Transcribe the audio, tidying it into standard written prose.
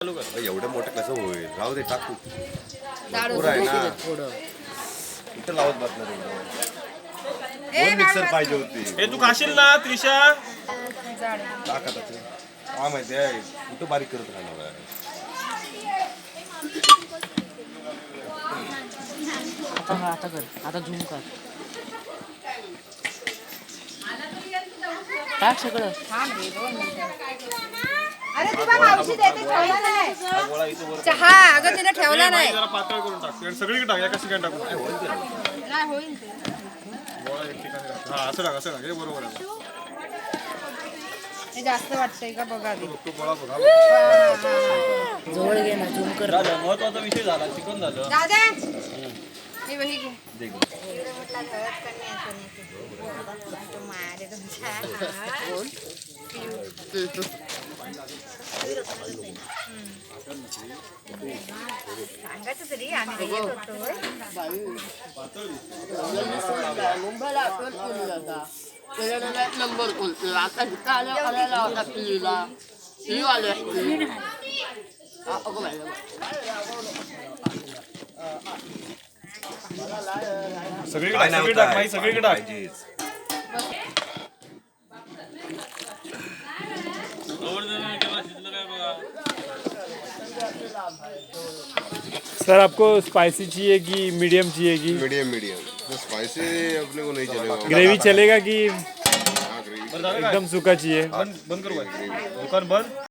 एवढं मोठं कसं होईल? राहू दे, टाकू. भरपूर आहे ना. कुठं लावत बसणार एवढं? दोन मिक्सर पाहिजे होती. हे तू खाशील ना त्रिशा? टाक आता ते. काय माहिती आहे कुठं बारीक करत राहणार आहे. आता कर, आता झूम कर. टाक सगळं. अरे तुला मावशी देते ठेवला नाही चहा अगं तिने ठेवला नाही जरा पातळ करून टाक. सगळीकडे टाक, एका ठिकाणी टाकून. नाही होईल ते गोळा एक ठिकाणी टाक. हा असं टाक, असं टाक. हे बरोबर आहे. हे जास्त वाटतंय का बघा आधी. तो गोळा बघा. जवळ घे ना, झूम कर. महत्वाचा विषय झाला, चिकन झालं. दादा हे वही घे सांगायचं तरी आम्ही येत होतो मुंबईला अपलोड केली होता. त्याच्यानंतर नंबर कोणते आता इथं आल्याला होता पिलीला ही आले असते. अगं बाई सगळीकडे सगळीकडे टाक, माई सगळीकडे टाक. सर आपको स्पाइसी चाहिए कि मीडियम चाहिए कि मीडियम मीडियम स्पाइसी अपने को नहीं चलेगा. ग्रेवी चलेगा कि हाँ, ग्रेवी. एकदम सूखा चाहिए? बंद कर भाई, दुकान बंद.